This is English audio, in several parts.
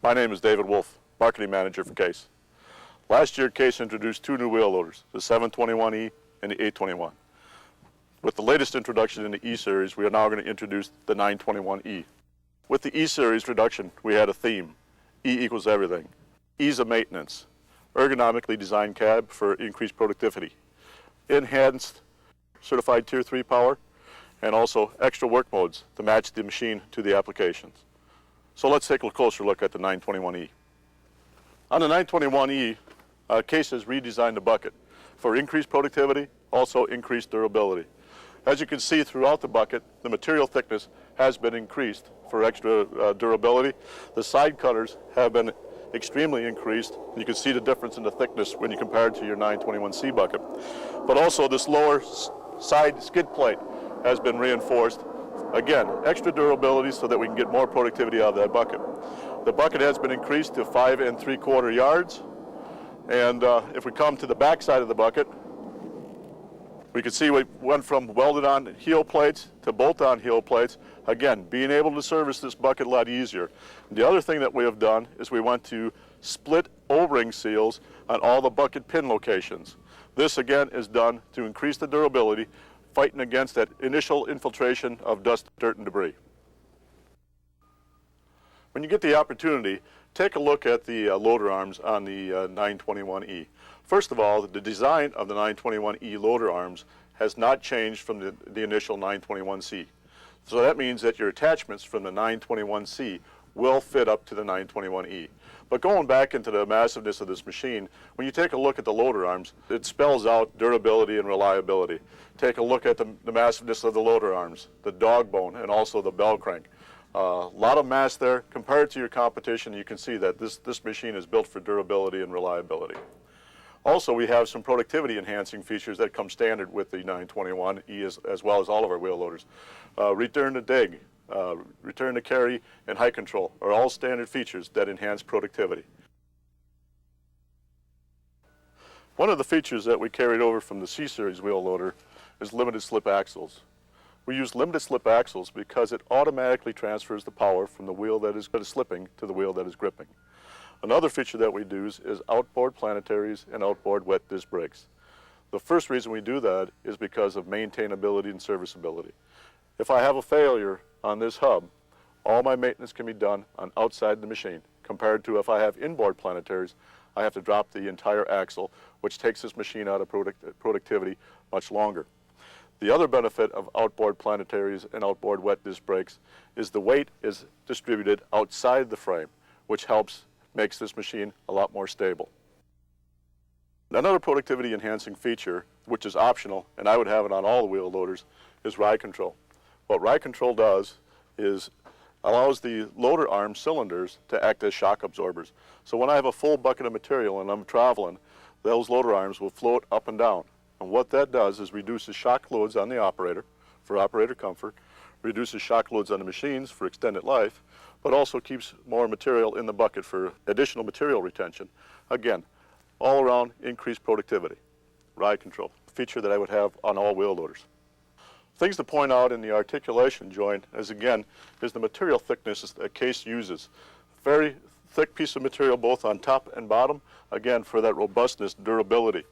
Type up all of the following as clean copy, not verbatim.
My name is David Wolf, Marketing Manager for Case. Last year, Case introduced two new wheel loaders, the 721E and the 821. With the latest introduction in the E-Series, we are now going to introduce the 921E. With the E-Series introduction, we had a theme, E equals everything. Ease of maintenance, ergonomically designed cab for increased productivity, enhanced certified Tier 3 power, and also extra work modes to match the machine to the applications. So let's take a closer look at the 921E. On the 921E, Case has redesigned the bucket for increased productivity, also increased durability. As you can see throughout the bucket, the material thickness has been increased for extra durability. The side cutters have been extremely increased. You can see the difference in the thickness when you compare it to your 921C bucket. But also this lower side skid plate has been reinforced. Again, extra durability so that we can get more productivity out of that bucket. The bucket has been increased to 5 3/4 yards. And if we come to the back side of the bucket, we can see we went from welded on heel plates to bolt on heel plates. Again, being able to service this bucket a lot easier. The other thing that we have done is we went to split O-ring seals on all the bucket pin locations. This again is done to increase the durability, fighting against that initial infiltration of dust, dirt, and debris. When you get the opportunity, take a look at the loader arms on the 921E. First of all, the design of the 921E loader arms has not changed from the initial 921C. So that means that your attachments from the 921C will fit up to the 921E. But going back into the massiveness of this machine, when you take a look at the loader arms, it spells out durability and reliability. Take a look at the massiveness of the loader arms, the dog bone, and also the bell crank. A lot of mass there. Compared to your competition, you can see that this machine is built for durability and reliability. Also, we have some productivity enhancing features that come standard with the 921E as well as all of our wheel loaders. Return to dig, return to carry, and height control are all standard features that enhance productivity. One of the features that we carried over from the C-Series wheel loader is limited slip axles. We use limited slip axles because it automatically transfers the power from the wheel that is slipping to the wheel that is gripping. Another feature that we do is outboard planetaries and outboard wet disc brakes. The first reason we do that is because of maintainability and serviceability. If I have a failure on this hub, all my maintenance can be done on outside the machine, compared to if I have inboard planetaries, I have to drop the entire axle, which takes this machine out of productivity much longer. The other benefit of outboard planetaries and outboard wet disc brakes is the weight is distributed outside the frame, which makes this machine a lot more stable. Another productivity enhancing feature, which is optional, and I would have it on all the wheel loaders, is ride control. What ride control does is allows the loader arm cylinders to act as shock absorbers. So when I have a full bucket of material and I'm traveling, those loader arms will float up and down. And what that does is reduces shock loads on the operator for operator comfort, reduces shock loads on the machines for extended life, but also keeps more material in the bucket for additional material retention. Again, all around increased productivity. Ride control, a feature that I would have on all wheel loaders. Things to point out in the articulation joint is the material thickness that Case uses. Very thick piece of material both on top and bottom, again for that robustness, durability.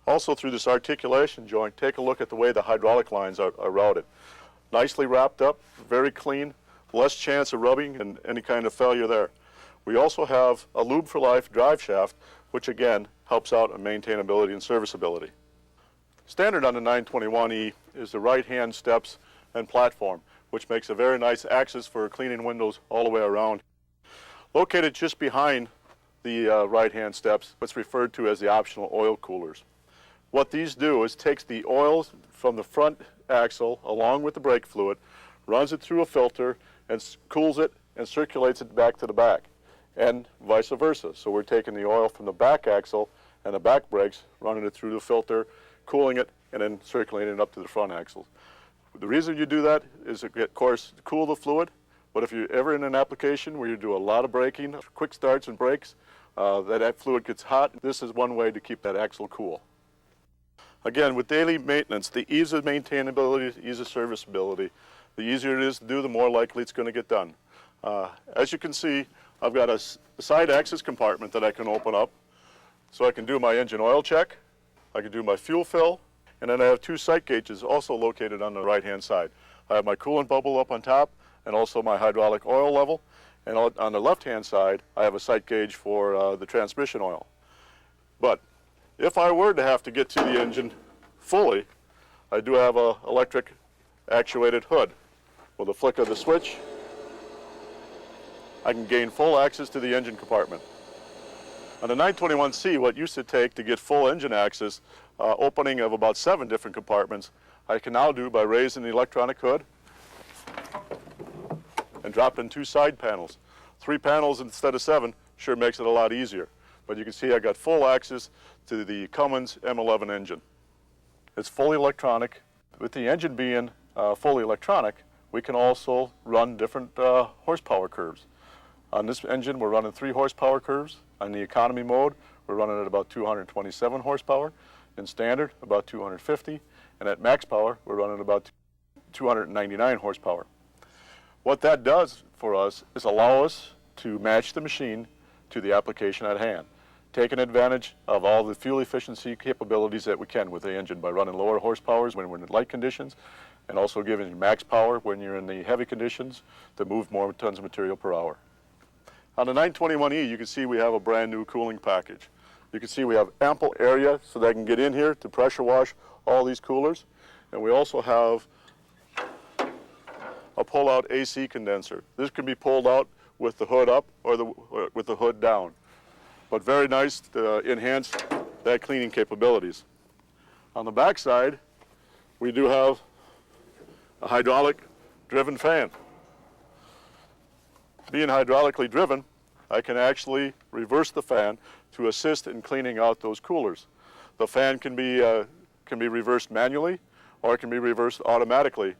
Also through this articulation joint, take a look at the way the hydraulic lines are routed. Nicely wrapped up, very clean, less chance of rubbing and any kind of failure there. We also have a Lube for Life drive shaft, which again helps out in maintainability and serviceability. Standard on the 921E is the right-hand steps and platform, which makes a very nice access for cleaning windows all the way around. Located just behind the right-hand steps, what's referred to as the optional oil coolers. What these do is takes the oil from the front axle along with the brake fluid, runs it through a filter, and cools it and circulates it back to the back, and vice versa. So we're taking the oil from the back axle and the back brakes, running it through the filter, cooling it, and then circulating it up to the front axles. The reason you do that is, of course, to cool the fluid, but if you're ever in an application where you do a lot of braking, quick starts and brakes, that fluid gets hot, this is one way to keep that axle cool. Again, with daily maintenance, the ease of maintainability, the ease of serviceability, the easier it is to do, the more likely it's going to get done. As you can see, I've got a side access compartment that I can open up so I can do my engine oil check, I can do my fuel fill, and then I have two sight gauges also located on the right-hand side. I have my coolant bubble up on top and also my hydraulic oil level, and on the left-hand side I have a sight gauge for the transmission oil. But if I were to have to get to the engine fully, I do have an electric actuated hood. With a flick of the switch, I can gain full access to the engine compartment. On the 921C, what used to take to get full engine access, opening of about 7 different compartments, I can now do by raising the electronic hood and dropping 2 side panels. 3 panels instead of 7 sure makes it a lot easier. But you can see I got full access to the Cummins M11 engine. It's fully electronic. With the engine being fully electronic, we can also run different horsepower curves. On this engine, we're running 3 horsepower curves. On the economy mode, we're running at about 227 horsepower. In standard, about 250. And at max power, we're running about 299 horsepower. What that does for us is allow us to match the machine to the application at hand, taking advantage of all the fuel efficiency capabilities that we can with the engine by running lower horsepowers when we're in light conditions, and also giving you max power when you're in the heavy conditions to move more tons of material per hour. On the 921E, you can see we have a brand new cooling package. You can see we have ample area so that I can get in here to pressure wash all these coolers. And we also have a pull-out AC condenser. This can be pulled out with the hood up or with the hood down. But very nice to enhance that cleaning capabilities. On the back side, we do have a hydraulic driven fan. Being hydraulically driven, I can actually reverse the fan to assist in cleaning out those coolers. The fan can be reversed manually, or it can be reversed automatically.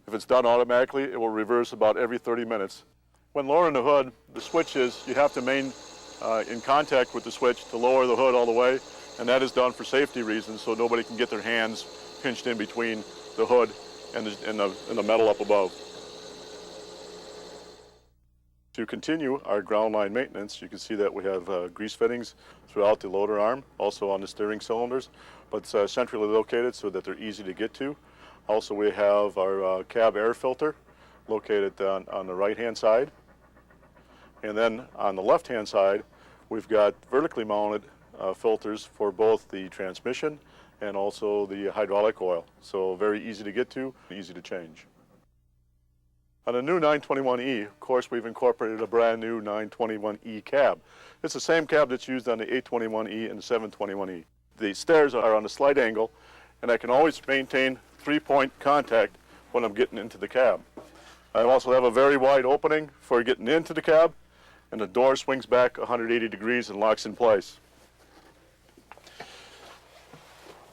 If it's done automatically, it will reverse about every 30 minutes. When lowering the hood, the switch is, you have to remain in contact with the switch to lower the hood all the way, and that is done for safety reasons so nobody can get their hands pinched in between the hood and the metal up above. To continue our ground line maintenance, you can see that we have grease fittings throughout the loader arm, also on the steering cylinders, but centrally located so that they're easy to get to. Also, we have our cab air filter located on the right-hand side. And then on the left-hand side, we've got vertically mounted filters for both the transmission and also the hydraulic oil. So very easy to get to, easy to change. On the new 921E, of course, we've incorporated a brand new 921E cab. It's the same cab that's used on the 821E and the 721E. The stairs are on a slight angle, and I can always maintain 3-point contact when I'm getting into the cab. I also have a very wide opening for getting into the cab, and the door swings back 180 degrees and locks in place.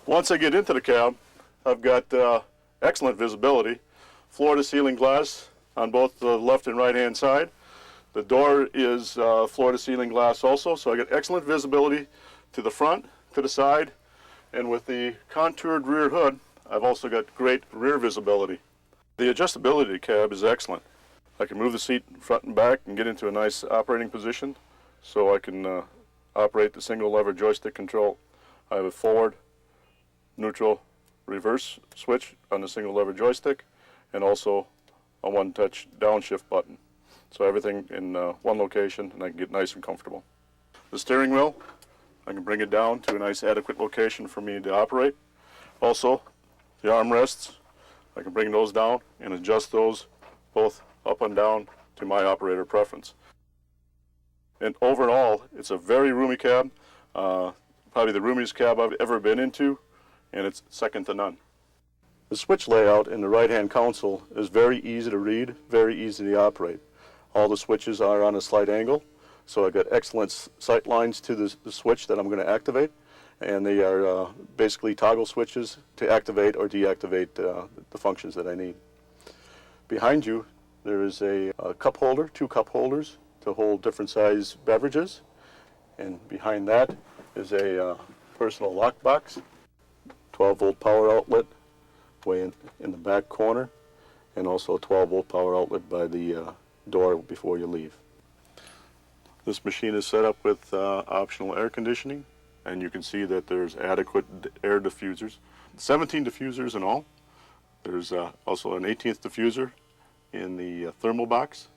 Once I get into the cab, I've got excellent visibility, floor-to-ceiling glass on both the left and right-hand side. The door is floor-to-ceiling glass also, so I get excellent visibility to the front, to the side, and with the contoured rear hood, I've also got great rear visibility. The adjustability of the cab is excellent. I can move the seat front and back and get into a nice operating position so I can operate the single lever joystick control. I have a forward, neutral, reverse switch on the single lever joystick, and also a one-touch downshift button. So everything in one location, and I can get nice and comfortable. The steering wheel, I can bring it down to a nice adequate location for me to operate. Also, the armrests, I can bring those down and adjust those both up and down to my operator preference. And overall, it's a very roomy cab, probably the roomiest cab I've ever been into, and it's second to none. The switch layout in the right-hand console is very easy to read, very easy to operate. All the switches are on a slight angle, so I've got excellent sight lines to the switch that I'm going to activate, and they are basically toggle switches to activate or deactivate the functions that I need. Behind you, there is a cup holder, 2 cup holders to hold different size beverages, and behind that is a personal lock box, 12-volt power outlet way in the back corner, and also a 12-volt power outlet by the door before you leave. This machine is set up with optional air conditioning, and you can see that there's adequate air diffusers. 17 diffusers in all. There's also an 18th diffuser in the thermal box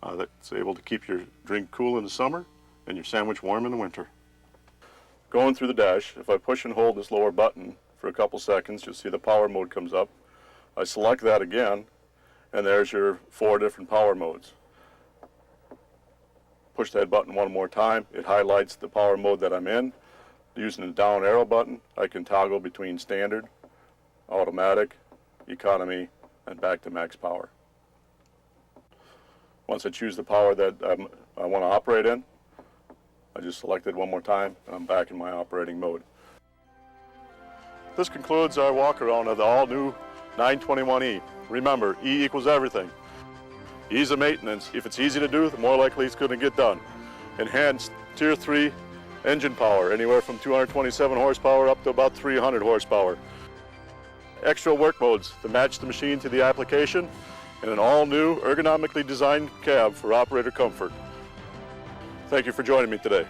that's able to keep your drink cool in the summer and your sandwich warm in the winter. Going through the dash, if I push and hold this lower button for a couple seconds, you'll see the power mode comes up. I select that again, and there's your 4 different power modes. Push that button one more time, it highlights the power mode that I'm in. Using the down arrow button, I can toggle between standard, automatic, economy, and back to max power. Once I choose the power that I want to operate in, I just select it one more time, and I'm back in my operating mode. This concludes our walk around of the all-new 921E. Remember, E equals everything. Ease of maintenance. If it's easy to do, the more likely it's going to get done. Enhanced Tier 3 engine power, anywhere from 227 horsepower up to about 300 horsepower. Extra work modes to match the machine to the application, and an all-new ergonomically designed cab for operator comfort. Thank you for joining me today.